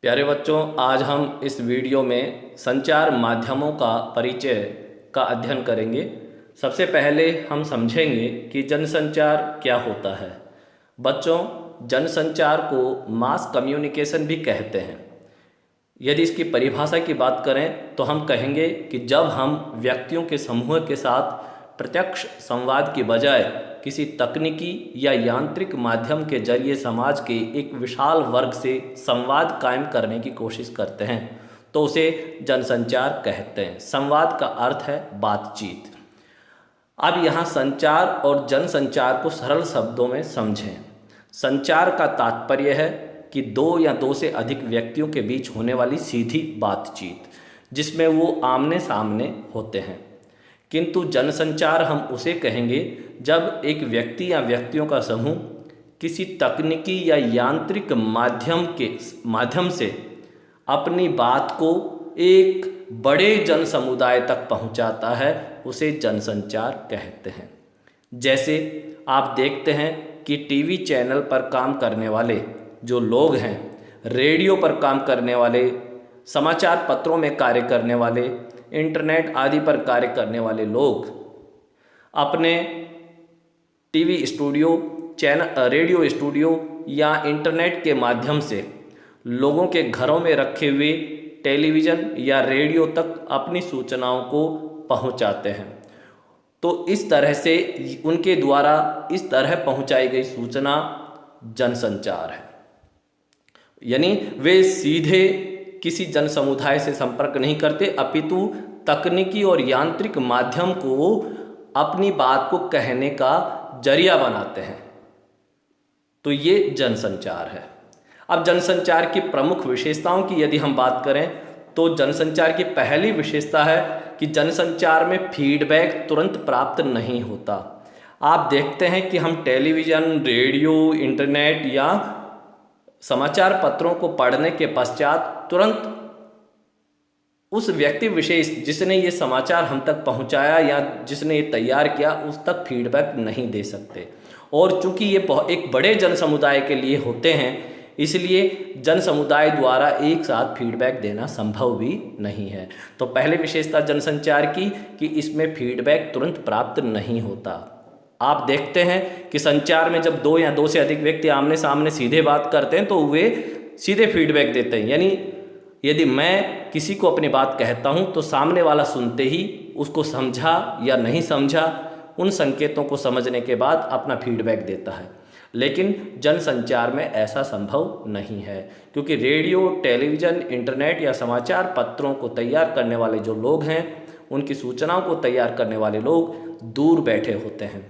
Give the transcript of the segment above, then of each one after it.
प्यारे बच्चों, आज हम इस वीडियो में संचार माध्यमों का परिचय का अध्ययन करेंगे। सबसे पहले हम समझेंगे कि जनसंचार क्या होता है। बच्चों, जनसंचार को मास कम्युनिकेशन भी कहते हैं। यदि इसकी परिभाषा की बात करें तो हम कहेंगे कि जब हम व्यक्तियों के समूह के साथ प्रत्यक्ष संवाद की बजाय किसी तकनीकी या यांत्रिक माध्यम के जरिए समाज के एक विशाल वर्ग से संवाद कायम करने की कोशिश करते हैं तो उसे जनसंचार कहते हैं। संवाद का अर्थ है बातचीत। अब यहाँ संचार और जनसंचार को सरल शब्दों में समझें। संचार का तात्पर्य है कि दो या दो से अधिक व्यक्तियों के बीच होने वाली सीधी बातचीत जिसमें वो आमने सामने होते हैं। किंतु जनसंचार हम उसे कहेंगे जब एक व्यक्ति या व्यक्तियों का समूह किसी तकनीकी या यांत्रिक माध्यम से अपनी बात को एक बड़े जन समुदाय तक पहुंचाता है, उसे जनसंचार कहते हैं। जैसे आप देखते हैं कि टीवी चैनल पर काम करने वाले जो लोग हैं, रेडियो पर काम करने वाले, समाचार पत्रों में कार्य करने वाले, इंटरनेट आदि पर कार्य करने वाले लोग अपने टीवी स्टूडियो, रेडियो स्टूडियो या इंटरनेट के माध्यम से लोगों के घरों में रखे हुए टेलीविज़न या रेडियो तक अपनी सूचनाओं को पहुंचाते हैं। तो इस तरह से उनके द्वारा इस तरह पहुंचाई गई सूचना जनसंचार है। यानी वे सीधे किसी जन समुदाय से संपर्क नहीं करते, अपितु तकनीकी और यांत्रिक माध्यम को अपनी बात को कहने का जरिया बनाते हैं। तो ये जनसंचार है। अब जनसंचार की प्रमुख विशेषताओं की यदि हम बात करें तो जनसंचार की पहली विशेषता है कि जनसंचार में फीडबैक तुरंत प्राप्त नहीं होता। आप देखते हैं कि हम टेलीविज़न, रेडियो, इंटरनेट या समाचार पत्रों को पढ़ने के पश्चात तुरंत उस व्यक्ति विशेष जिसने ये समाचार हम तक पहुंचाया या जिसने ये तैयार किया उस तक फीडबैक नहीं दे सकते। और चूंकि ये एक बड़े जन समुदाय के लिए होते हैं, इसलिए जन समुदाय द्वारा एक साथ फीडबैक देना संभव भी नहीं है। तो पहली विशेषता जनसंचार की कि इसमें फीडबैक तुरंत प्राप्त नहीं होता। आप देखते हैं कि संचार में जब दो या दो से अधिक व्यक्ति आमने सामने सीधे बात करते हैं तो वे सीधे फीडबैक देते हैं। यानी यदि मैं किसी को अपनी बात कहता हूं तो सामने वाला सुनते ही उसको समझा या नहीं समझा, उन संकेतों को समझने के बाद अपना फीडबैक देता है। लेकिन जनसंचार में ऐसा संभव नहीं है, क्योंकि रेडियो, टेलीविज़न, इंटरनेट या समाचार पत्रों को तैयार करने वाले जो लोग हैं, उनकी सूचनाओं को तैयार करने वाले लोग दूर बैठे होते हैं,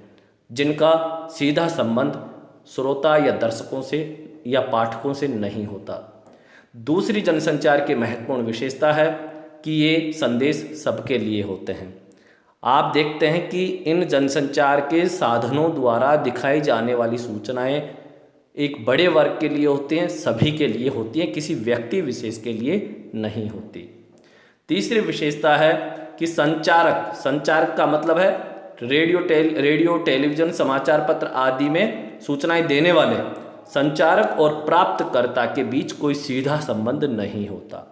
जिनका सीधा संबंध श्रोता या दर्शकों से या पाठकों से नहीं होता। दूसरी जनसंचार की महत्वपूर्ण विशेषता है कि ये संदेश सबके लिए होते हैं। आप देखते हैं कि इन जनसंचार के साधनों द्वारा दिखाई जाने वाली सूचनाएं एक बड़े वर्ग के लिए होती हैं, सभी के लिए होती हैं, किसी व्यक्ति विशेष के लिए नहीं होती। तीसरी विशेषता है कि संचारक का मतलब है रेडियो, टेलीविज़न, समाचार पत्र आदि में सूचनाएं देने वाले संचारक और प्राप्तकर्ता के बीच कोई सीधा संबंध नहीं होता।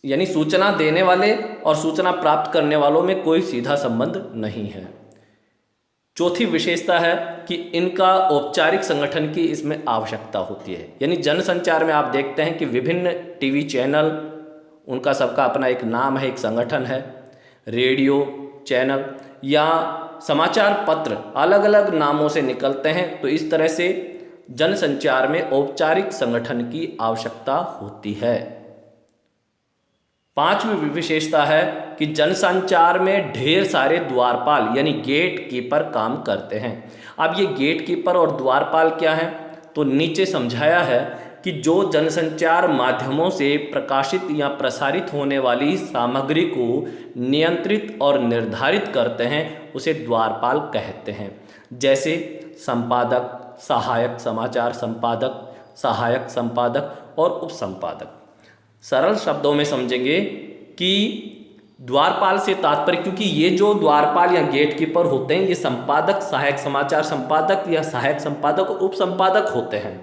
यानी सूचना देने वाले और सूचना प्राप्त करने वालों में कोई सीधा संबंध नहीं है। चौथी विशेषता है कि इनका औपचारिक संगठन की इसमें आवश्यकता होती है। यानी जनसंचार में आप देखते हैं कि विभिन्न टीवी चैनल, उनका सबका अपना एक नाम है, एक संगठन है। रेडियो चैनल या समाचार पत्र अलग अलग नामों से निकलते हैं। तो इस तरह से जनसंचार में औपचारिक संगठन की आवश्यकता होती है। पांचवी विशेषता है कि जनसंचार में ढेर सारे द्वारपाल यानी गेट कीपर काम करते हैं। अब ये गेट कीपर और द्वारपाल क्या है, तो नीचे समझाया है कि जो जनसंचार माध्यमों से प्रकाशित या प्रसारित होने वाली सामग्री को नियंत्रित और निर्धारित करते हैं, उसे द्वारपाल कहते हैं। जैसे संपादक, सहायक समाचार संपादक, सहायक संपादक और उपसंपादक। सरल शब्दों में समझेंगे कि द्वारपाल से तात्पर्य, क्योंकि ये जो द्वारपाल या गेट कीपर होते हैं, ये संपादक, सहायक समाचार संपादक या सहायक संपादक और उपसंपादक होते हैं।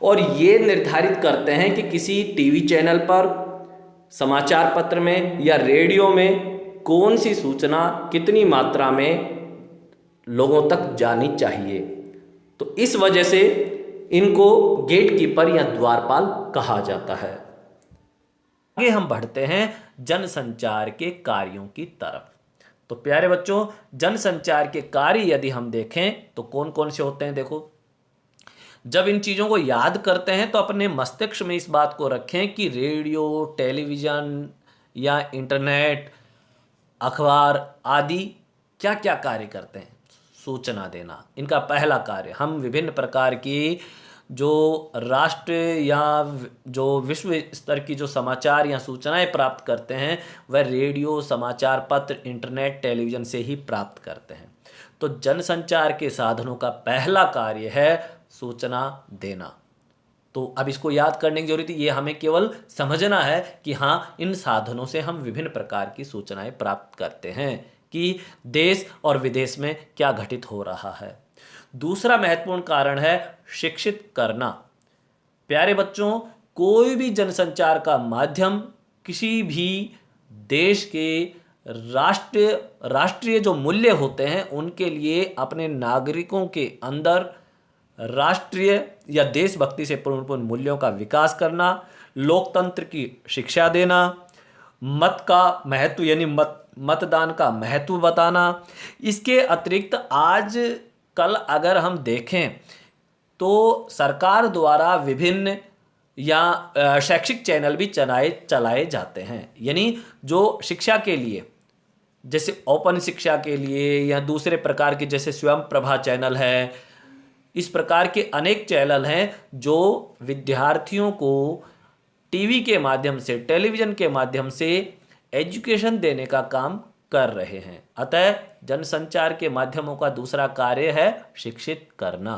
और ये निर्धारित करते हैं कि किसी टीवी चैनल पर, समाचार पत्र में या रेडियो में कौन सी सूचना कितनी मात्रा में लोगों तक जानी चाहिए। तो इस वजह से इनको गेट कीपर या द्वारपाल कहा जाता है। आगे हम बढ़ते हैं जनसंचार के कार्यों की तरफ। तो प्यारे बच्चों, जनसंचार के कार्य यदि हम देखें तो कौन कौन से होते हैं। देखो, जब इन चीज़ों को याद करते हैं तो अपने मस्तिष्क में इस बात को रखें कि रेडियो, टेलीविज़न या इंटरनेट, अखबार आदि क्या क्या कार्य करते हैं। सूचना देना इनका पहला कार्य। हम विभिन्न प्रकार की जो राष्ट्र या जो विश्व स्तर की जो समाचार या सूचनाएं प्राप्त करते हैं वह रेडियो, समाचार पत्र, इंटरनेट, टेलीविज़न से ही प्राप्त करते हैं। तो जनसंचार के साधनों का पहला कार्य है सूचना देना। तो अब इसको याद करने की जरूरत है, ये हमें केवल समझना है कि हाँ, इन साधनों से हम विभिन्न प्रकार की सूचनाएं प्राप्त करते हैं कि देश और विदेश में क्या घटित हो रहा है। दूसरा महत्वपूर्ण कारण है शिक्षित करना। प्यारे बच्चों, कोई भी जनसंचार का माध्यम किसी भी देश के राष्ट्रीय जो मूल्य होते हैं उनके लिए अपने नागरिकों के अंदर राष्ट्रीय या देशभक्ति से पूर्ण मूल्यों का विकास करना, लोकतंत्र की शिक्षा देना, मत का महत्व यानी मतदान का महत्व बताना। इसके अतिरिक्त आज कल अगर हम देखें तो सरकार द्वारा विभिन्न या शैक्षिक चैनल भी चलाए जाते हैं, यानी जो शिक्षा के लिए, जैसे ओपन शिक्षा के लिए या दूसरे प्रकार के जैसे स्वयं प्रभा चैनल है, इस प्रकार के अनेक चैनल हैं जो विद्यार्थियों को टीवी के माध्यम से, टेलीविज़न के माध्यम से एजुकेशन देने का काम कर रहे हैं। अतः जनसंचार के माध्यमों का दूसरा कार्य है शिक्षित करना,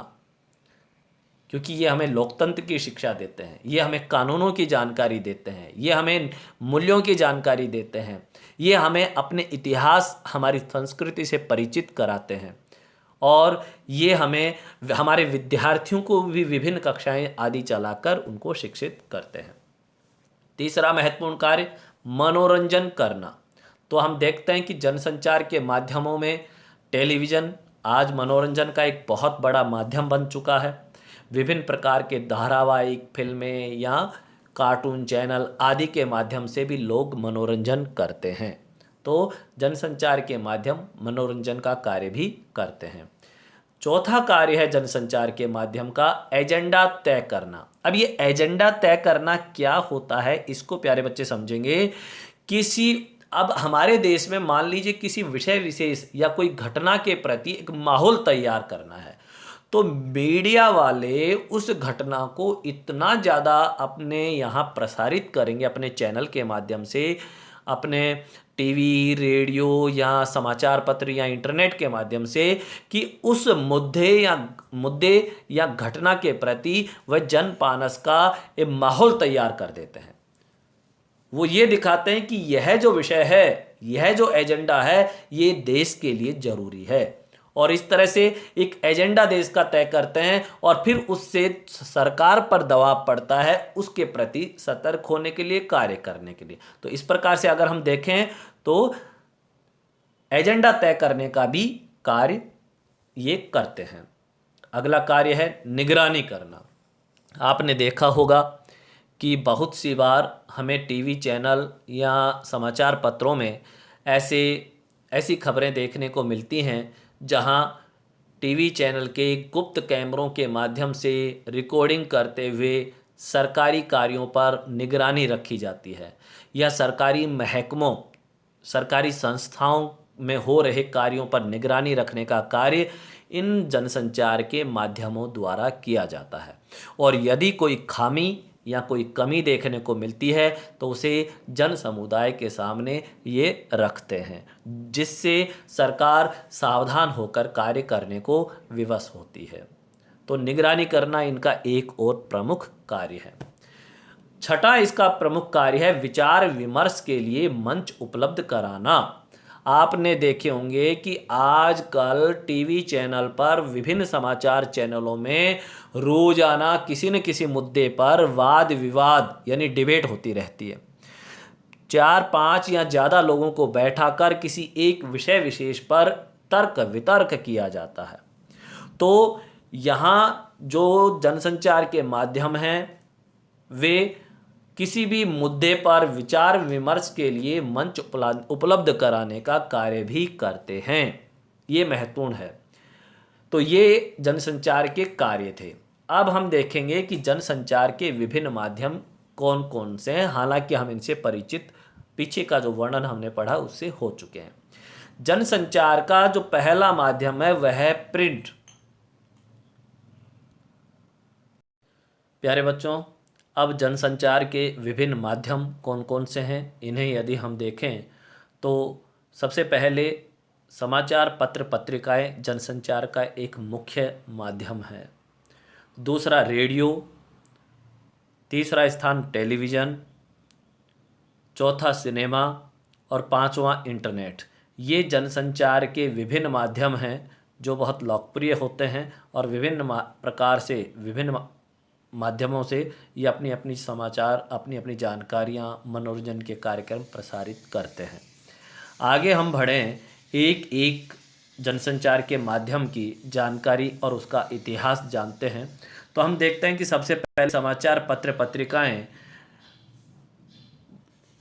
क्योंकि ये हमें लोकतंत्र की शिक्षा देते हैं, ये हमें कानूनों की जानकारी देते हैं, ये हमें मूल्यों की जानकारी देते हैं, ये हमें अपने इतिहास, हमारी संस्कृति से परिचित कराते हैं और ये हमें हमारे विद्यार्थियों को भी विभिन्न कक्षाएं आदि चलाकर उनको शिक्षित करते हैं। तीसरा महत्वपूर्ण कार्य मनोरंजन करना। तो हम देखते हैं कि जनसंचार के माध्यमों में टेलीविज़न आज मनोरंजन का एक बहुत बड़ा माध्यम बन चुका है। विभिन्न प्रकार के धारावाहिक, फिल्में या कार्टून चैनल आदि के माध्यम से भी लोग मनोरंजन करते हैं। तो जनसंचार के माध्यम मनोरंजन का कार्य भी करते हैं। चौथा कार्य है जनसंचार के माध्यम का एजेंडा तय करना। अब ये एजेंडा तय करना क्या होता है, इसको प्यारे बच्चे समझेंगे। अब हमारे देश में मान लीजिए किसी विषय विशेष या कोई घटना के प्रति एक माहौल तैयार करना है, तो मीडिया वाले उस घटना को इतना ज़्यादा अपने यहाँ प्रसारित करेंगे, अपने चैनल के माध्यम से, अपने टीवी, रेडियो या समाचार पत्र या इंटरनेट के माध्यम से, कि उस मुद्दे या घटना के प्रति वह जनमानस का एक माहौल तैयार कर देते हैं। वो ये दिखाते हैं कि यह जो विषय है, यह जो एजेंडा है, ये देश के लिए जरूरी है, और इस तरह से एक एजेंडा देश का तय करते हैं और फिर उससे सरकार पर दबाव पड़ता है उसके प्रति सतर्क होने के लिए, कार्य करने के लिए। तो इस प्रकार से अगर हम देखें तो एजेंडा तय करने का भी कार्य ये करते हैं। अगला कार्य है निगरानी करना। आपने देखा होगा कि बहुत सी बार हमें टीवी चैनल या समाचार पत्रों में ऐसी खबरें देखने को मिलती हैं जहां टीवी चैनल के गुप्त कैमरों के माध्यम से रिकॉर्डिंग करते हुए सरकारी कार्यों पर निगरानी रखी जाती है, या सरकारी महकमों, सरकारी संस्थाओं में हो रहे कार्यों पर निगरानी रखने का कार्य इन जनसंचार के माध्यमों द्वारा किया जाता है। और यदि कोई खामी या कोई कमी देखने को मिलती है तो उसे जन समुदाय के सामने ये रखते हैं, जिससे सरकार सावधान होकर कार्य करने को विवश होती है। तो निगरानी करना इनका एक और प्रमुख कार्य है। छठा इसका प्रमुख कार्य है विचार विमर्श के लिए मंच उपलब्ध कराना। आपने देखे होंगे कि आजकल टीवी चैनल पर विभिन्न समाचार चैनलों में रोजाना किसी न किसी मुद्दे पर वाद विवाद यानी डिबेट होती रहती है। 4-5 या ज़्यादा लोगों को बैठाकर किसी एक विषय विशेष पर तर्क वितर्क किया जाता है। तो यहाँ जो जनसंचार के माध्यम हैं वे किसी भी मुद्दे पर विचार विमर्श के लिए मंच उपलब्ध कराने का कार्य भी करते हैं। ये महत्वपूर्ण है। तो ये जनसंचार के कार्य थे। अब हम देखेंगे कि जनसंचार के विभिन्न माध्यम कौन कौन से हैं। हालांकि हम इनसे परिचित पीछे का जो वर्णन हमने पढ़ा उससे हो चुके हैं। जनसंचार का जो पहला माध्यम है वह है प्रिंट। प्यारे बच्चों, अब जनसंचार के विभिन्न माध्यम कौन कौन से हैं इन्हें यदि हम देखें तो सबसे पहले समाचार पत्र पत्रिकाएं जनसंचार का एक मुख्य माध्यम है। दूसरा रेडियो, तीसरा स्थान टेलीविज़न, चौथा सिनेमा और पांचवा इंटरनेट। ये जनसंचार के विभिन्न माध्यम हैं जो बहुत लोकप्रिय होते हैं और विभिन्न प्रकार से विभिन्न माध्यमों से ये अपनी अपनी समाचार अपनी अपनी जानकारियाँ मनोरंजन के कार्यक्रम प्रसारित करते हैं। आगे हम बढ़ें, एक एक जनसंचार के माध्यम की जानकारी और उसका इतिहास जानते हैं। तो हम देखते हैं कि सबसे पहले समाचार पत्र पत्रिकाएं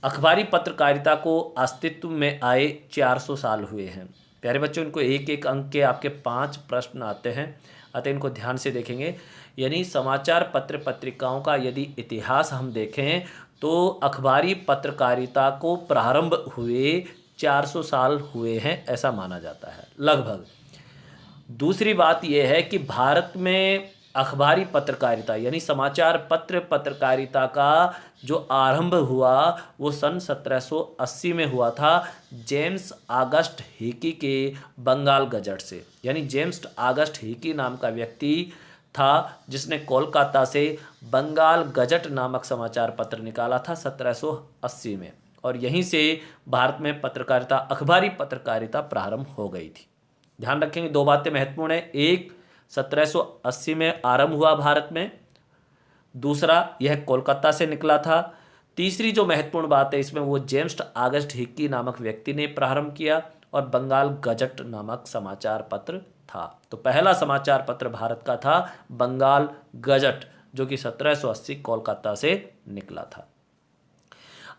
अखबारी पत्रकारिता को अस्तित्व में आए 400 साल हुए हैं। प्यारे बच्चों, इनको एक एक अंक के आपके 5 प्रश्न आते हैं, अतः इनको ध्यान से देखेंगे। यानी समाचार पत्र पत्रिकाओं का यदि इतिहास हम देखें तो अखबारी पत्रकारिता को प्रारंभ हुए 400 साल हुए हैं ऐसा माना जाता है लगभग। दूसरी बात यह है कि भारत में अखबारी पत्रकारिता यानी समाचार पत्र पत्रकारिता का जो आरंभ हुआ वो सन 1780 में हुआ था जेम्स ऑगस्ट हिकी के बंगाल गजट से। यानी जेम्स ऑगस्ट हिकी नाम का व्यक्ति था जिसने कोलकाता से बंगाल गजट नामक समाचार पत्र निकाला था 1780 में, और यहीं से भारत में पत्रकारिता अखबारी पत्रकारिता प्रारंभ हो गई थी। ध्यान रखेंगे, 2 बातें महत्वपूर्ण है। एक, 1780 में आरंभ हुआ भारत में। दूसरा, यह कोलकाता से निकला था। तीसरी जो महत्वपूर्ण बात है इसमें वो जेम्स ऑगस्ट हिकी नामक व्यक्ति ने प्रारंभ किया और बंगाल गजट नामक समाचार पत्र था। तो पहला समाचार पत्र भारत का था बंगाल गजट, जो कि 1780 कोलकाता से निकला था।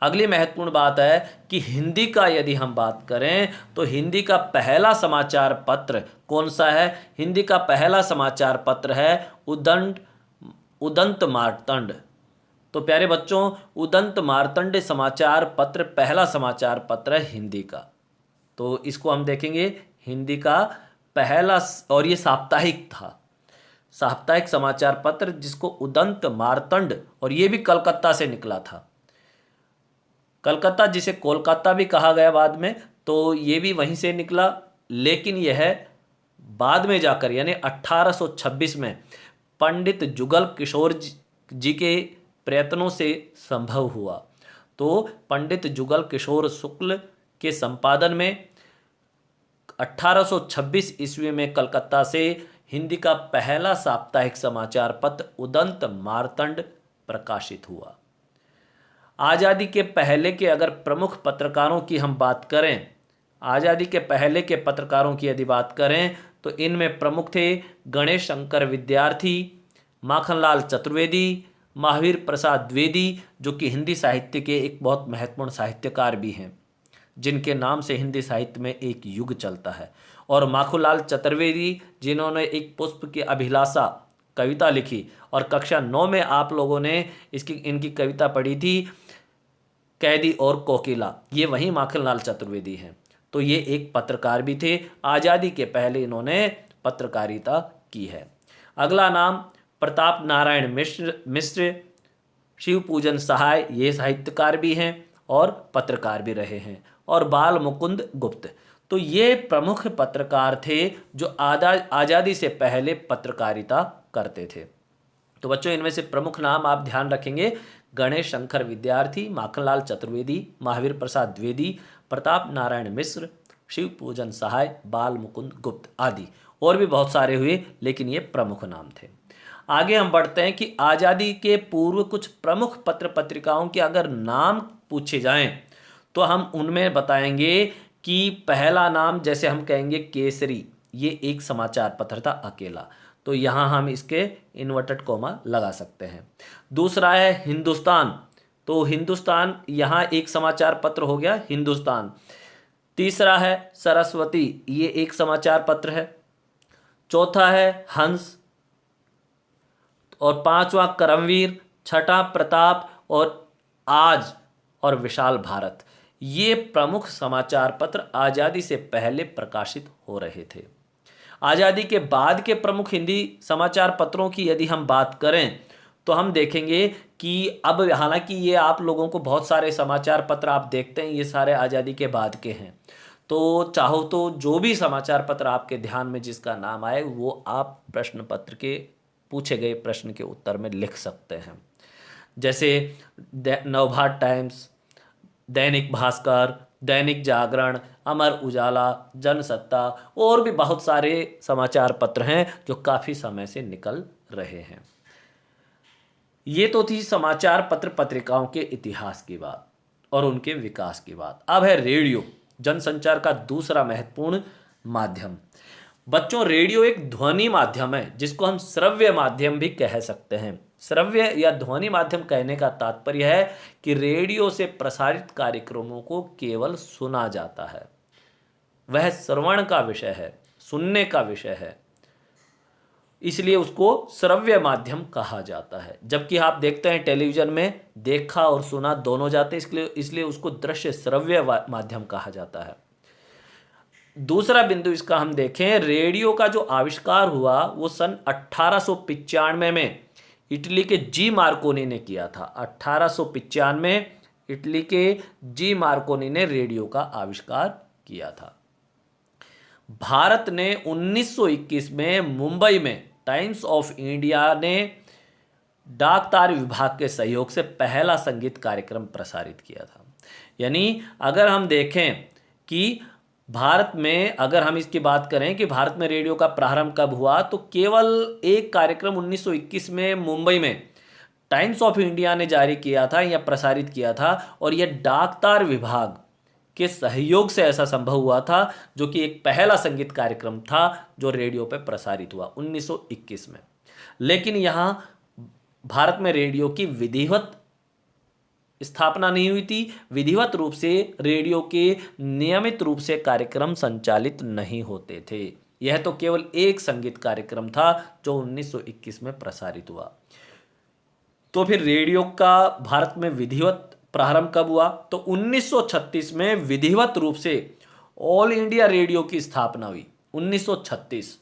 अगली महत्वपूर्ण बात है कि हिंदी का यदि हम बात करें तो हिंदी का पहला समाचार पत्र कौन सा है? हिंदी का पहला समाचार पत्र है उदंत मार्तंड। तो प्यारे बच्चों, उदंत मार्तंड समाचार पत्र पहला समाचार पत्र है हिंदी का। तो इसको हम देखेंगे, हिंदी का पहला, और ये साप्ताहिक था, साप्ताहिक समाचार पत्र जिसको उदंत मार्तंड, और ये भी कलकत्ता से निकला था। कलकत्ता जिसे कोलकाता भी कहा गया बाद में, तो ये भी वहीं से निकला, लेकिन यह बाद में जाकर यानी 1826 में पंडित जुगल किशोर जी के प्रयत्नों से संभव हुआ। तो पंडित जुगल किशोर शुक्ल के संपादन में 1826 ईस्वी में कलकत्ता से हिंदी का पहला साप्ताहिक समाचार पत्र उदंत मार्तंड प्रकाशित हुआ। आज़ादी के पहले के अगर प्रमुख पत्रकारों की हम बात करें, आज़ादी के पहले के पत्रकारों की यदि बात करें तो इनमें प्रमुख थे गणेश शंकर विद्यार्थी, माखनलाल चतुर्वेदी, महावीर प्रसाद द्विवेदी, जो कि हिंदी साहित्य के एक बहुत महत्वपूर्ण साहित्यकार भी हैं, जिनके नाम से हिंदी साहित्य में एक युग चलता है। और माखनलाल चतुर्वेदी जिन्होंने एक पुष्प की अभिलाषा कविता लिखी, और कक्षा 9 में आप लोगों ने इनकी कविता पढ़ी थी, कैदी और कोकिला, ये वही माखनलाल चतुर्वेदी हैं। तो ये एक पत्रकार भी थे, आज़ादी के पहले इन्होंने पत्रकारिता की है। अगला नाम प्रताप नारायण मिश्र, शिव पूजन सहाय, ये साहित्यकार भी हैं और पत्रकार भी रहे हैं, और बाल मुकुंद गुप्त। तो ये प्रमुख पत्रकार थे जो आज़ादी से पहले पत्रकारिता करते थे। तो बच्चों, इनमें से प्रमुख नाम आप ध्यान रखेंगे, गणेश शंकर विद्यार्थी, माखनलाल चतुर्वेदी, महावीर प्रसाद द्विवेदी, प्रताप नारायण मिश्र, शिव पूजन सहाय, बाल मुकुंद गुप्त आदि। और भी बहुत सारे हुए, लेकिन ये प्रमुख नाम थे। आगे हम बढ़ते हैं कि आज़ादी के पूर्व कुछ प्रमुख पत्र पत्रिकाओं के अगर नाम पूछे जाएं तो हम उनमें बताएंगे कि पहला नाम जैसे हम कहेंगे केसरी, ये एक समाचार पत्र था अकेला, तो यहाँ हम इसके इन्वर्टेड कॉमा लगा सकते हैं। दूसरा है हिंदुस्तान, तो हिंदुस्तान यहाँ एक समाचार पत्र हो गया हिंदुस्तान। तीसरा है सरस्वती, ये एक समाचार पत्र है। चौथा है हंस, और पांचवा करमवीर, छठा प्रताप, और आज और विशाल भारत। ये प्रमुख समाचार पत्र आज़ादी से पहले प्रकाशित हो रहे थे। आज़ादी के बाद के प्रमुख हिंदी समाचार पत्रों की यदि हम बात करें तो हम देखेंगे कि अब हालांकि ये आप लोगों को बहुत सारे समाचार पत्र आप देखते हैं, ये सारे आज़ादी के बाद के हैं, तो चाहो तो जो भी समाचार पत्र आपके ध्यान में जिसका नाम आए वो आप प्रश्न पत्र के पूछे गए प्रश्न के उत्तर में लिख सकते हैं। जैसे नवभारत टाइम्स, दैनिक भास्कर, दैनिक जागरण, अमर उजाला, जनसत्ता, और भी बहुत सारे समाचार पत्र हैं जो काफ़ी समय से निकल रहे हैं। ये तो थी समाचार पत्र पत्रिकाओं के इतिहास की बात और उनके विकास की बात। अब है रेडियो, जनसंचार का दूसरा महत्वपूर्ण माध्यम। बच्चों, रेडियो एक ध्वनि माध्यम है जिसको हम श्रव्य माध्यम भी कह सकते हैं। श्रव्य या ध्वनि माध्यम कहने का तात्पर्य है कि रेडियो से प्रसारित कार्यक्रमों को केवल सुना जाता है, वह श्रवण का विषय है, सुनने का विषय है, इसलिए उसको श्रव्य माध्यम कहा जाता है। जबकि आप देखते हैं टेलीविजन में देखा और सुना दोनों जाते हैं, इसलिए उसको दृश्य श्रव्य माध्यम कहा जाता है। दूसरा बिंदु इसका हम देखें, रेडियो का जो आविष्कार हुआ वो सन 1895 में इटली के जी मार्कोनी ने किया था। 1895 में इटली के जी मार्कोनी ने रेडियो का आविष्कार किया था। भारत ने 1921 में मुंबई में टाइम्स ऑफ इंडिया ने डाक तार विभाग के सहयोग से पहला संगीत कार्यक्रम प्रसारित किया था। यानी अगर हम देखें कि भारत में, अगर हम इसकी बात करें कि भारत में रेडियो का प्रारंभ कब हुआ, तो केवल एक कार्यक्रम 1921 में मुंबई में टाइम्स ऑफ इंडिया ने जारी किया था या प्रसारित किया था, और यह डाक तार विभाग के सहयोग से ऐसा संभव हुआ था, जो कि एक पहला संगीत कार्यक्रम था जो रेडियो पर प्रसारित हुआ 1921 में। लेकिन यहाँ भारत में रेडियो की विधिवत स्थापना नहीं हुई थी। विधिवत रूप से रेडियो के नियमित रूप से कार्यक्रम संचालित नहीं होते थे। यह तो केवल एक संगीत कार्यक्रम था जो 1921 में प्रसारित हुआ। तो फिर रेडियो का भारत में विधिवत प्रारंभ कब हुआ, तो 1936 में विधिवत रूप से ऑल इंडिया रेडियो की स्थापना हुई। 1936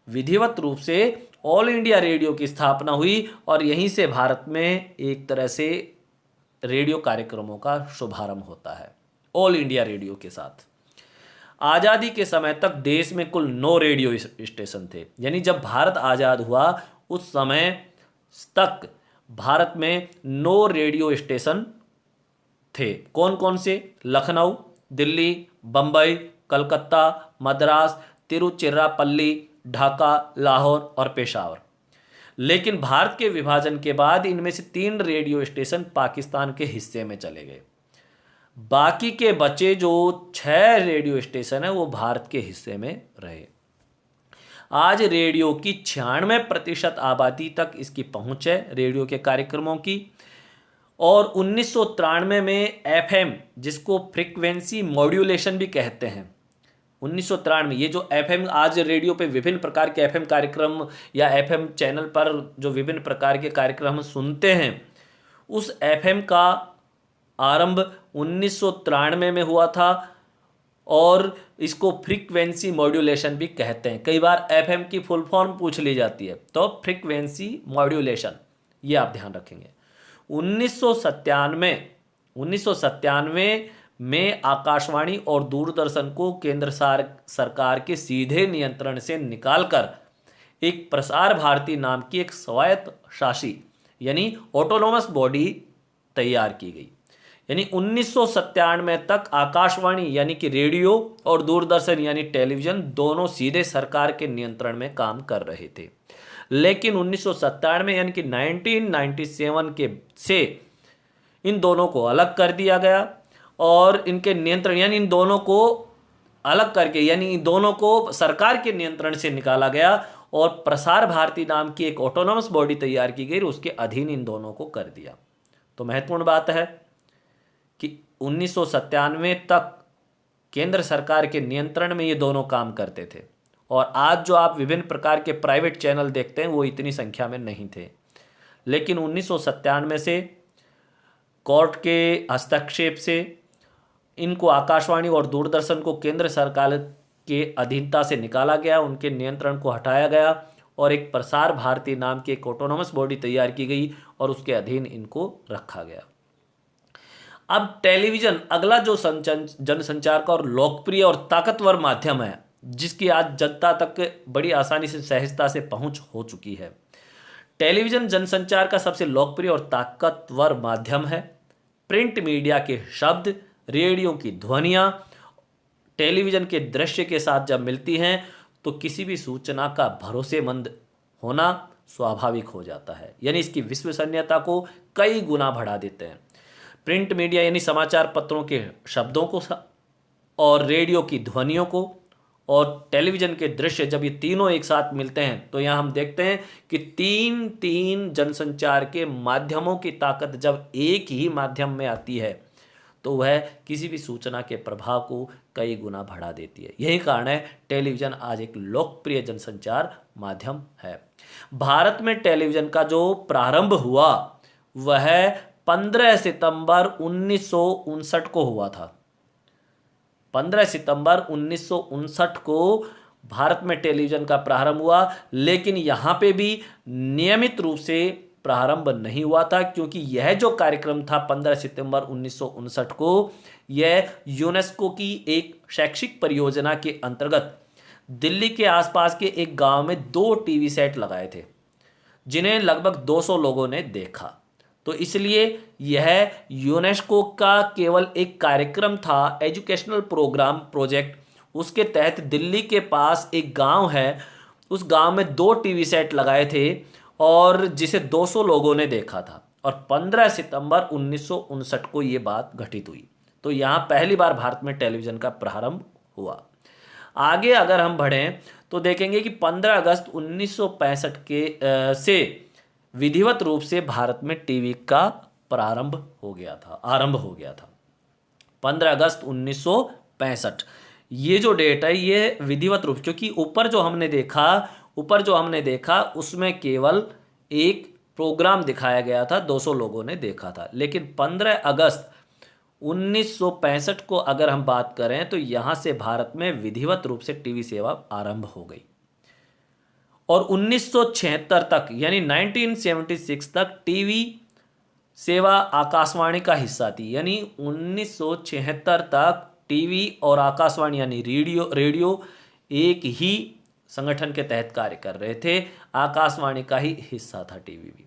विधिवत रूप से ऑल इंडिया रेडियो की स्थापना हुई, और यहीं से भारत में एक तरह से रेडियो कार्यक्रमों का शुभारंभ होता है ऑल इंडिया रेडियो के साथ। आज़ादी के समय तक देश में कुल 9 रेडियो स्टेशन थे। यानी जब भारत आज़ाद हुआ उस समय तक भारत में 9 रेडियो स्टेशन थे। कौन कौन से? लखनऊ, दिल्ली, बम्बई, कलकत्ता, मद्रास, तिरुचिरापल्ली, ढाका, लाहौर और पेशावर। लेकिन भारत के विभाजन के बाद इनमें से 3 रेडियो स्टेशन पाकिस्तान के हिस्से में चले गए। बाकी के बचे जो 6 रेडियो स्टेशन है वो भारत के हिस्से में रहे। आज रेडियो की 96% आबादी तक इसकी पहुंच है रेडियो के कार्यक्रमों की। और 1993 में एफएम, जिसको फ्रीक्वेंसी मॉड्यूलेशन भी कहते हैं, 1993 ये जो एफएम, आज रेडियो पे विभिन्न प्रकार के एफएम कार्यक्रम या एफएम चैनल पर जो विभिन्न प्रकार के कार्यक्रम सुनते हैं, उस एफएम का आरंभ 1993 में हुआ था। और इसको फ्रीक्वेंसी मॉड्यूलेशन भी कहते हैं। कई बार एफएम की फुल फॉर्म पूछ ली जाती है, तो फ्रीक्वेंसी मॉड्यूलेशन, ये आप ध्यान रखेंगे। 1997 में आकाशवाणी और दूरदर्शन को केंद्र सरकार के सीधे नियंत्रण से निकालकर एक प्रसार भारती नाम की एक स्वायत्त शासी यानी ऑटोनोमस बॉडी तैयार की गई। यानी 1997 तक आकाशवाणी यानी कि रेडियो और दूरदर्शन यानी टेलीविजन दोनों सीधे सरकार के नियंत्रण में काम कर रहे थे। लेकिन 1997 यानी कि 1997 के से इन दोनों को अलग कर दिया गया और इनके नियंत्रण यानी इन दोनों को अलग करके यानी इन दोनों को सरकार के नियंत्रण से निकाला गया और प्रसार भारती नाम की एक ऑटोनॉमस बॉडी तैयार की गई, उसके अधीन इन दोनों को कर दिया। तो महत्वपूर्ण बात है कि 1997 तक केंद्र सरकार के नियंत्रण में ये दोनों काम करते थे और आज जो आप विभिन्न प्रकार के प्राइवेट चैनल देखते हैं वो इतनी संख्या में नहीं थे। लेकिन 1997 से कोर्ट के हस्तक्षेप से इनको आकाशवाणी और दूरदर्शन को केंद्र सरकार के अधीनता से निकाला गया, उनके नियंत्रण को हटाया गया और एक प्रसार भारती नाम की एक ऑटोनॉमस बॉडी तैयार की गई और उसके अधीन इनको रखा गया। अब टेलीविजन अगला जो जनसंचार का और लोकप्रिय और ताकतवर माध्यम है जिसकी आज जनता तक बड़ी आसानी से सहजता से पहुंच हो चुकी है। टेलीविजन जनसंचार का सबसे लोकप्रिय और ताकतवर माध्यम है। प्रिंट मीडिया के शब्द, रेडियो की ध्वनियाँ टेलीविजन के दृश्य के साथ जब मिलती हैं तो किसी भी सूचना का भरोसेमंद होना स्वाभाविक हो जाता है, यानी इसकी विश्वसनीयता को कई गुना बढ़ा देते हैं। प्रिंट मीडिया यानी समाचार पत्रों के शब्दों को और रेडियो की ध्वनियों को और टेलीविजन के दृश्य जब ये तीनों एक साथ मिलते हैं तो यहाँ हम देखते हैं कि तीन जनसंचार के माध्यमों की ताकत जब एक ही माध्यम में आती है तो वह किसी भी सूचना के प्रभाव को कई गुना बढ़ा देती है। यही कारण है टेलीविजन आज एक लोकप्रिय जनसंचार माध्यम है। भारत में टेलीविजन का जो प्रारंभ हुआ वह 15 सितंबर 1959 को हुआ था। 15 सितंबर 1959 को भारत में टेलीविज़न का प्रारंभ हुआ, लेकिन यहाँ पे भी नियमित रूप से प्रारंभ नहीं हुआ था क्योंकि यह जो कार्यक्रम था 15 सितंबर 1959 को यह यूनेस्को की एक शैक्षिक परियोजना के अंतर्गत दिल्ली के आसपास के एक गांव में 2 टीवी सेट लगाए थे जिन्हें लगभग 200 लोगों ने देखा। तो इसलिए यह यूनेस्को का केवल एक कार्यक्रम था, एजुकेशनल प्रोजेक्ट। उसके तहत दिल्ली के पास एक गांव है, उस गांव में 2 टीवी सेट लगाए थे और जिसे 200 लोगों ने देखा था और 15 सितंबर 1959 को ये बात घटित हुई। तो यहाँ पहली बार भारत में टेलीविज़न का प्रारंभ हुआ। आगे अगर हम बढ़ें तो देखेंगे कि 15 अगस्त 1965 से विधिवत रूप से भारत में टीवी का आरंभ हो गया था। 15 अगस्त 1965 ये जो डेट है ये विधिवत रूप, क्योंकि ऊपर जो हमने देखा उसमें केवल एक प्रोग्राम दिखाया गया था, 200 लोगों ने देखा था। लेकिन 15 अगस्त 1965 को अगर हम बात करें तो यहाँ से भारत में विधिवत रूप से टीवी सेवा आरंभ हो गई और 1976 तक यानी 1976 तक टीवी सेवा आकाशवाणी का हिस्सा थी। यानी 1976 तक टीवी और आकाशवाणी यानी रेडियो एक ही संगठन के तहत कार्य कर रहे थे, आकाशवाणी का ही हिस्सा था टीवी भी।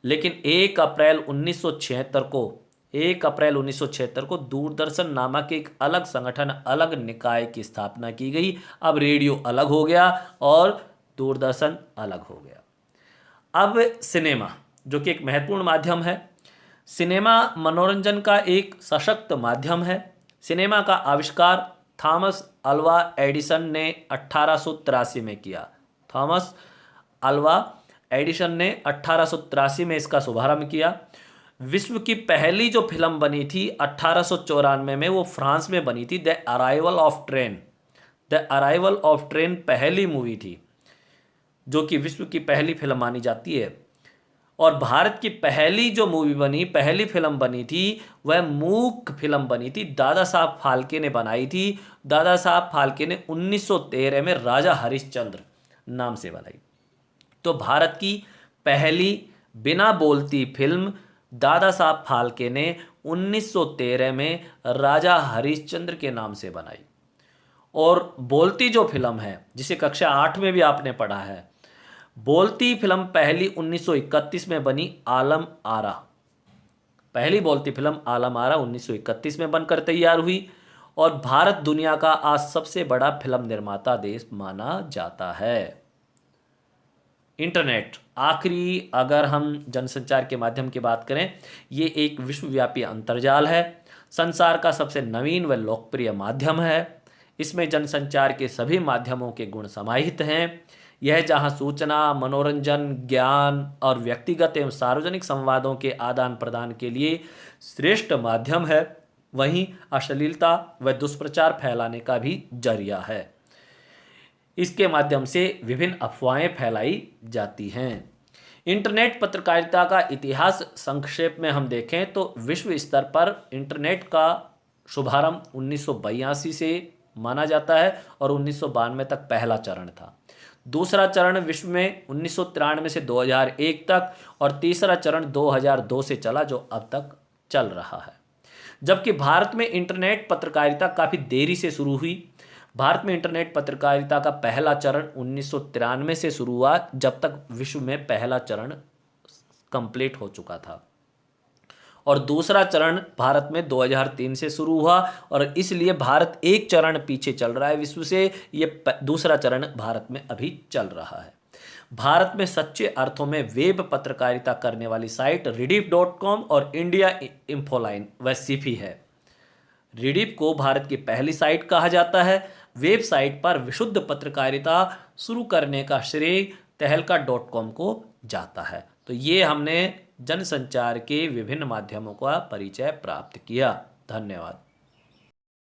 लेकिन 1 अप्रैल 1976 को दूरदर्शन नामक एक अलग संगठन, अलग निकाय की स्थापना की गई। अब रेडियो अलग हो गया और दूरदर्शन अलग हो गया। अब सिनेमा, जो कि एक महत्वपूर्ण माध्यम है। सिनेमा मनोरंजन का एक सशक्त माध्यम है। सिनेमा का आविष्कार थॉमस अल्वा एडिसन ने 1883 में किया। थॉमस अल्वा एडिसन ने 1883 में इसका शुभारंभ किया। विश्व की पहली जो फिल्म बनी थी 1894 में, वो फ्रांस में बनी थी, द अराइवल ऑफ ट्रेन पहली मूवी थी जो कि विश्व की पहली फिल्म मानी जाती है। और भारत की पहली फिल्म बनी थी वह मूक फिल्म बनी थी, दादा साहब फाल्के ने बनाई थी। दादा साहब फाल्के ने 1913 में राजा हरिश्चंद्र नाम से बनाई। तो भारत की पहली बिना बोलती फिल्म दादा साहब फाल्के ने 1913 में राजा हरिश्चंद्र के नाम से बनाई। और बोलती जो फिल्म है जिसे कक्षा 8 में भी आपने पढ़ा है, बोलती फिल्म पहली 1931 में बनी आलम आरा। पहली बोलती फिल्म आलम आरा 1931 में बनकर तैयार हुई और भारत दुनिया का आज सबसे बड़ा फिल्म निर्माता देश माना जाता है। इंटरनेट, आखिरी अगर हम जनसंचार के माध्यम की बात करें, ये एक विश्वव्यापी अंतर्जाल है, संसार का सबसे नवीन व लोकप्रिय माध्यम है। इसमें जनसंचार के सभी माध्यमों के गुण समाहित हैं। यह जहां सूचना, मनोरंजन, ज्ञान और व्यक्तिगत एवं सार्वजनिक संवादों के आदान प्रदान के लिए श्रेष्ठ माध्यम है, वहीं अश्लीलता व दुष्प्रचार फैलाने का भी जरिया है। इसके माध्यम से विभिन्न अफवाहें फैलाई जाती हैं। इंटरनेट पत्रकारिता का इतिहास संक्षेप में हम देखें तो विश्व स्तर पर इंटरनेट का शुभारंभ 1982 से माना जाता है और 1992 तक पहला चरण था। दूसरा चरण विश्व में 1993 से 2001 तक और तीसरा चरण 2002 से चला, जो अब तक चल रहा है। जबकि भारत में इंटरनेट पत्रकारिता काफ़ी देरी से शुरू हुई। भारत में इंटरनेट पत्रकारिता का पहला चरण 1993 से शुरू हुआ, जब तक विश्व में पहला चरण कंप्लीट हो चुका था, और दूसरा चरण भारत में 2003 से शुरू हुआ, और इसलिए भारत एक चरण पीछे चल रहा है विश्व से। ये दूसरा चरण भारत में अभी चल रहा है। भारत में सच्चे अर्थों में वेब पत्रकारिता करने वाली साइट rediff.com और इंडिया इंफोलाइन व सिफी है। रिडिफ को भारत की पहली साइट कहा जाता है। वेबसाइट पर विशुद्ध पत्रकारिता शुरू करने का श्रेय तहलका.com को जाता है। तो ये हमने जनसंचार के विभिन्न माध्यमों का परिचय प्राप्त किया। धन्यवाद।